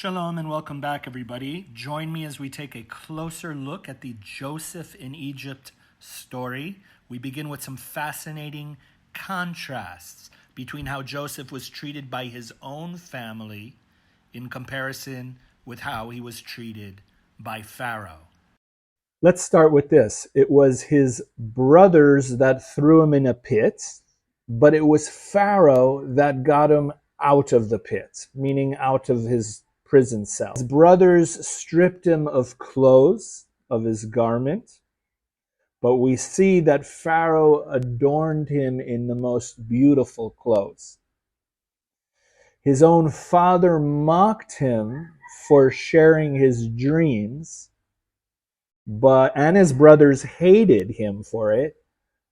Shalom and welcome back, everybody. Join me as we take a closer look at the Joseph in Egypt story. We begin with some fascinating contrasts between how Joseph was treated by his own family in comparison with how he was treated by Pharaoh. Let's start with this. It was his brothers that threw him in a pit, but it was Pharaoh that got him out of the pit, meaning out of his prison cell. His brothers stripped him of clothes, of his garment, but we see that Pharaoh adorned him in the most beautiful clothes. His own father mocked him for sharing his dreams, and his brothers hated him for it,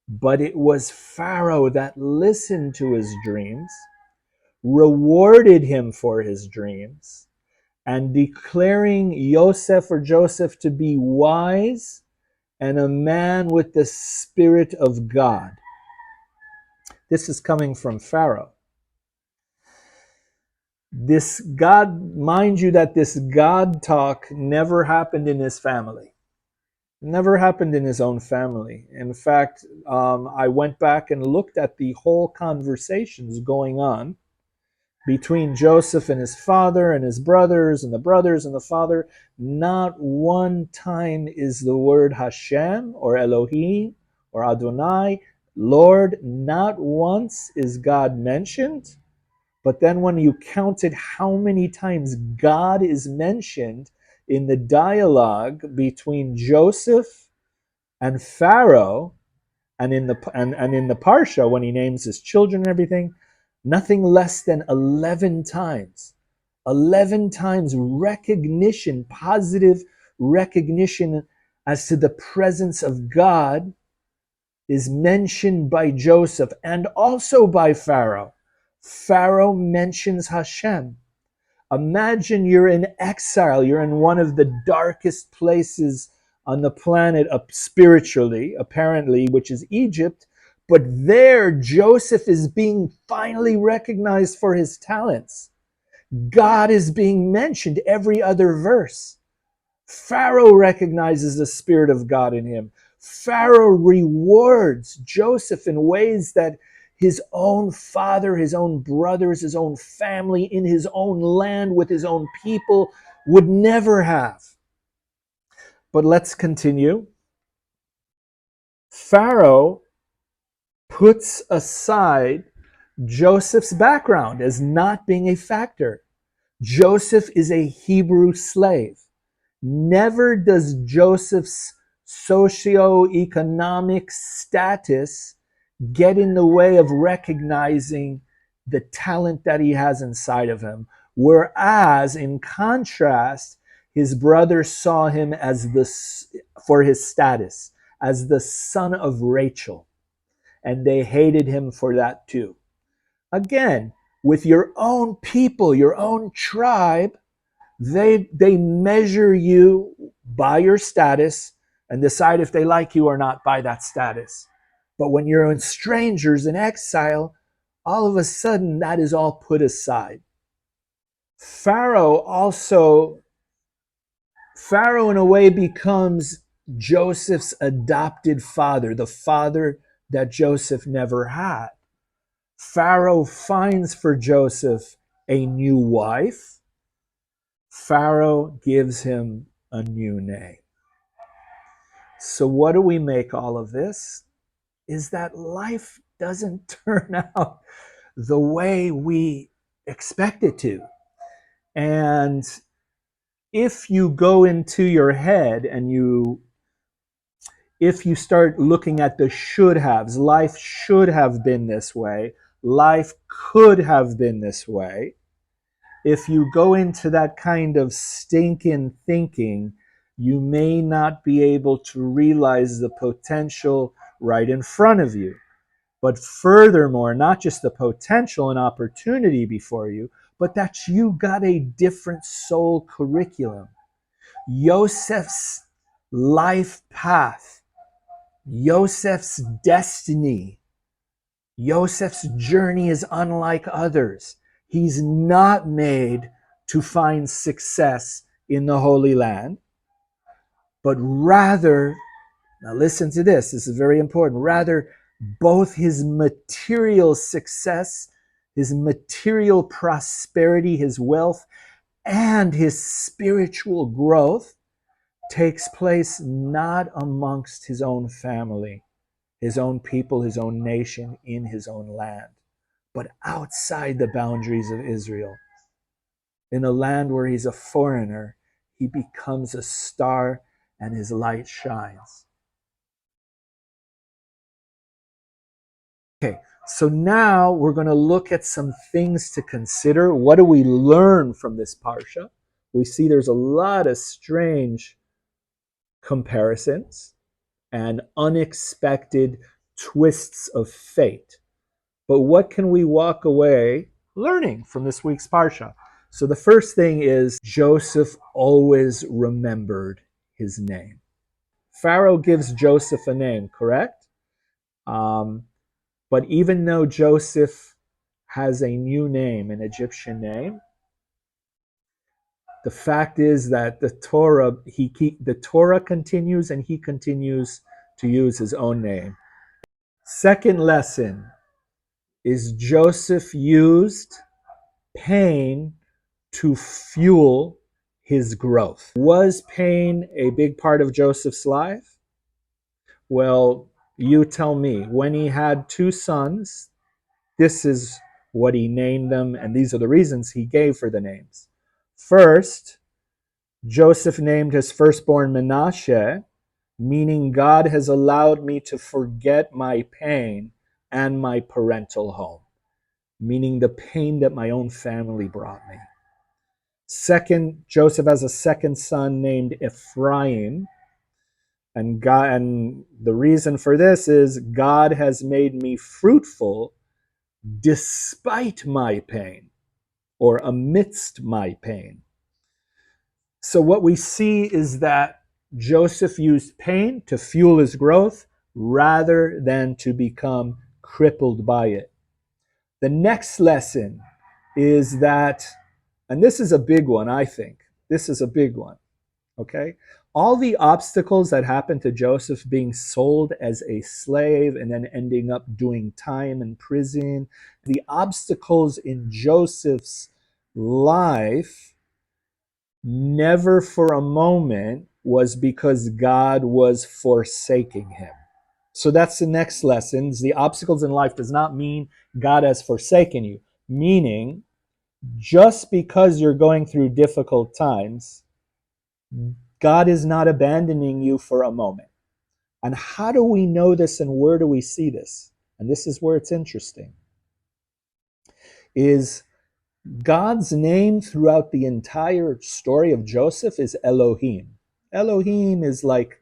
but it was Pharaoh that listened to his dreams, rewarded him for his dreams, and declaring Joseph to be wise and a man with the Spirit of God. This is coming from Pharaoh. This God, mind you that this God talk never happened in his family. Never happened in his own family. In fact, I went back and looked at the whole conversations going on between Joseph and his father and his brothers and the father. Not one time is the word Hashem or Elohim or Adonai, Lord, not once is God mentioned. But then when you counted how many times God is mentioned in the dialogue between Joseph and Pharaoh, and in the parsha when he names his children and everything, nothing less than 11 times. 11 times recognition, positive recognition as to the presence of God is mentioned by Joseph and also by Pharaoh. Pharaoh mentions Hashem. Imagine you're in exile. You're in one of the darkest places on the planet spiritually, apparently, which is Egypt. But there, Joseph is being finally recognized for his talents. God is being mentioned every other verse. Pharaoh recognizes the Spirit of God in him. Pharaoh rewards Joseph in ways that his own father, his own brothers, his own family, in his own land, with his own people, would never have. But let's continue. Pharaoh puts aside Joseph's background as not being a factor. Joseph is a Hebrew slave. Never does Joseph's socioeconomic status get in the way of recognizing the talent that he has inside of him. Whereas, in contrast, his brothers saw him for his status, as the son of Rachel. And they hated him for that too. Again, with your own people, your own tribe, they measure you by your status and decide if they like you or not by that status. But when you're in strangers in exile, all of a sudden that is all put aside. Pharaoh in a way becomes Joseph's adopted father, the father that Joseph never had. Pharaoh finds for Joseph a new wife. Pharaoh gives him a new name. So what do we make all of this? Is that life doesn't turn out the way we expect it to. And if you go into your head and if you start looking at the should haves, life should have been this way, life could have been this way. If you go into that kind of stinking thinking, you may not be able to realize the potential right in front of you. But furthermore, not just the potential and opportunity before you, but that you got a different soul curriculum. Joseph's life path, Joseph's destiny, Joseph's journey is unlike others. He's not made to find success in the Holy Land, but rather, now listen to this, this is very important, rather both his material success, his material prosperity, his wealth, and his spiritual growth takes place not amongst his own family, his own people, his own nation, in his own land, but outside the boundaries of Israel. In a land where he's a foreigner, he becomes a star and his light shines. Okay, so now we're going to look at some things to consider. What do we learn from this parsha? We see there's a lot of strange comparisons and unexpected twists of fate. But what can we walk away learning from this week's parsha? So the first thing is Joseph always remembered his name. Pharaoh gives Joseph a name, correct? But even though Joseph has a new name, an Egyptian name, the fact is that the Torah continues, and he continues to use his own name. Second lesson is Joseph used pain to fuel his growth. Was pain a big part of Joseph's life? Well, you tell me. When he had two sons, this is what he named them, and these are the reasons he gave for the names. First, Joseph named his firstborn Manasseh, meaning God has allowed me to forget my pain and my parental home, meaning the pain that my own family brought me. Second, Joseph has a second son named Ephraim, and the reason for this is God has made me fruitful despite my pain, or amidst my pain. So what we see is that Joseph used pain to fuel his growth rather than to become crippled by it. The next lesson is that, and this is a big one, I think. This is a big one, okay? All the obstacles that happened to Joseph being sold as a slave and then ending up doing time in prison, the obstacles in Joseph's life never for a moment was because God was forsaking him. So that's the next lesson. The obstacles in life does not mean God has forsaken you. Meaning, just because you're going through difficult times, God is not abandoning you for a moment. And how do we know this, and where do we see this? And this is where it's interesting. Is God's name throughout the entire story of Joseph is Elohim. Elohim is like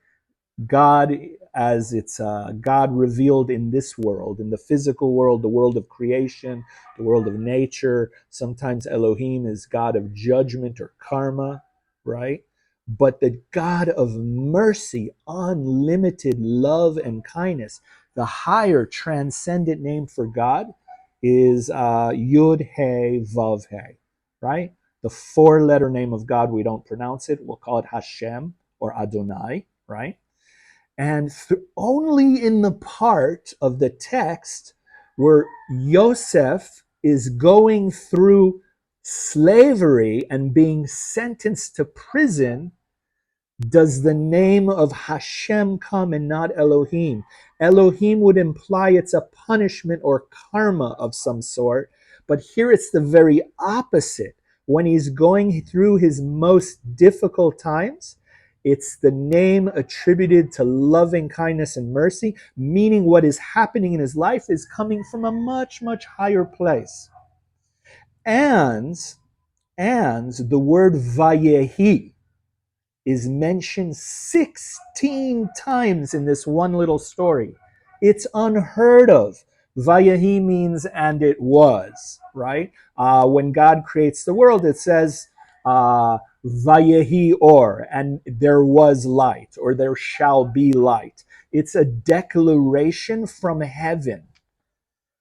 God, as it's God revealed in this world, in the physical world, the world of creation, the world of nature. Sometimes Elohim is God of judgment or karma, right? But the God of mercy, unlimited love and kindness, the higher transcendent name for God is Yud He Vav He, right? The four-letter name of God, we don't pronounce it. We'll call it Hashem or Adonai, right? And only in the part of the text where Yosef is going through slavery and being sentenced to prison does the name of Hashem come and not Elohim. Elohim would imply it's a punishment or karma of some sort, but here it's the very opposite. When he's going through his most difficult times, it's the name attributed to loving kindness and mercy, meaning what is happening in his life is coming from a much, much higher place. And the word Vayehi is mentioned 16 times in this one little story. It's unheard of. Vayehi means and it was, right? When God creates the world, it says Vayehi or, and there was light, or there shall be light. It's a declaration from heaven.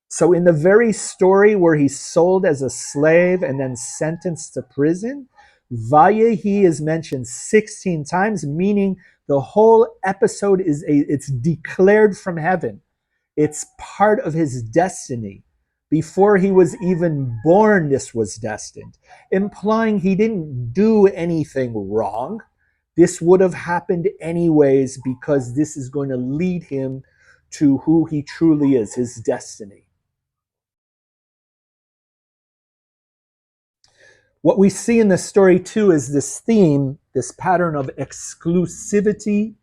So in the very story where he's sold as a slave and then sentenced to prison, Vayehi is mentioned 16 times, meaning the whole episode it's declared from heaven. It's part of his destiny. Before he was even born, this was destined, implying he didn't do anything wrong. This would have happened anyways because this is going to lead him to who he truly is, his destiny. What we see in the story too is this theme, this pattern of exclusivity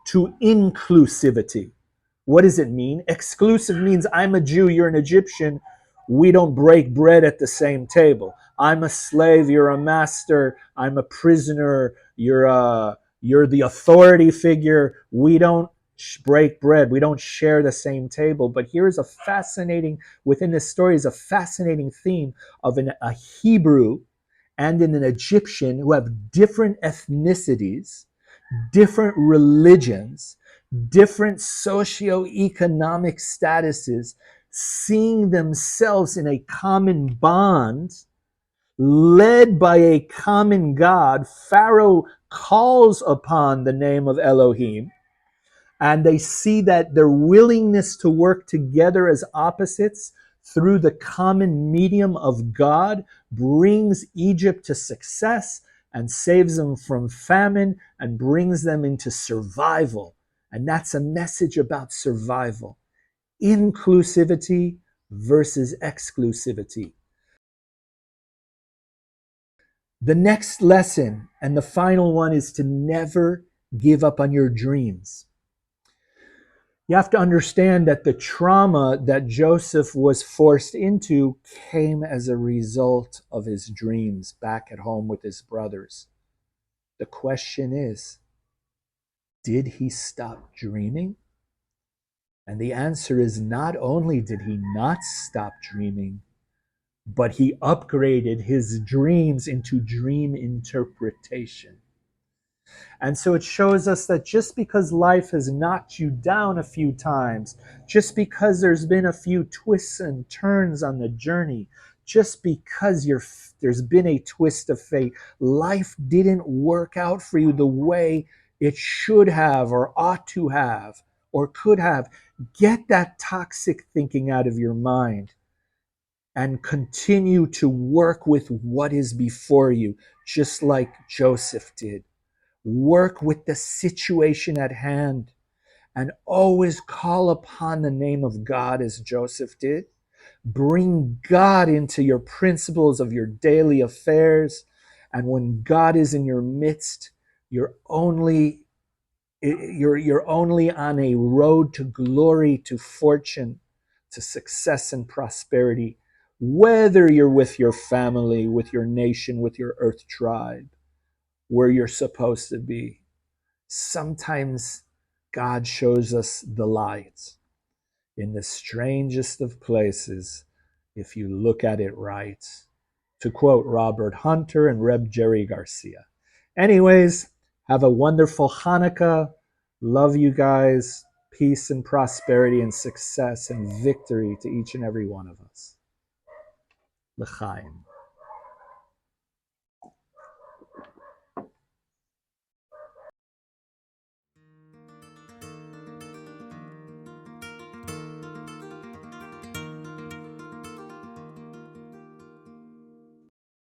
to inclusivity. What does it mean? Exclusive means I'm a Jew, you're an Egyptian. We don't break bread at the same table. I'm a slave, you're a master. I'm a prisoner, you're the authority figure. We don't break bread. We don't share the same table. But here's a fascinating, within this story is a fascinating theme of a Hebrew and an Egyptian who have different ethnicities, different religions, different socioeconomic statuses, seeing themselves in a common bond, led by a common God. Pharaoh calls upon the name of Elohim, and they see that their willingness to work together as opposites through the common medium of God brings Egypt to success and saves them from famine and brings them into survival. And that's a message about survival. Inclusivity versus exclusivity. The next lesson, and the final one, is to never give up on your dreams. You have to understand that the trauma that Joseph was forced into came as a result of his dreams back at home with his brothers. The question is, did he stop dreaming? And the answer is, not only did he not stop dreaming, but he upgraded his dreams into dream interpretation. And so it shows us that just because life has knocked you down a few times, just because there's been a few twists and turns on the journey, just because there's been a twist of fate, life didn't work out for you the way it should have or ought to have or could have. Get that toxic thinking out of your mind and continue to work with what is before you, just like Joseph did. Work with the situation at hand and always call upon the name of God as Joseph did. Bring God into your principles of your daily affairs. And when God is in your midst, you're only on a road to glory, to fortune, to success and prosperity, whether you're with your family, with your nation, with your earth tribe, where you're supposed to be. Sometimes God shows us the light in the strangest of places if you look at it right. To quote Robert Hunter and Reb Jerry Garcia. Anyways, have a wonderful Hanukkah. Love you guys. Peace and prosperity and success and victory to each and every one of us. L'chaim.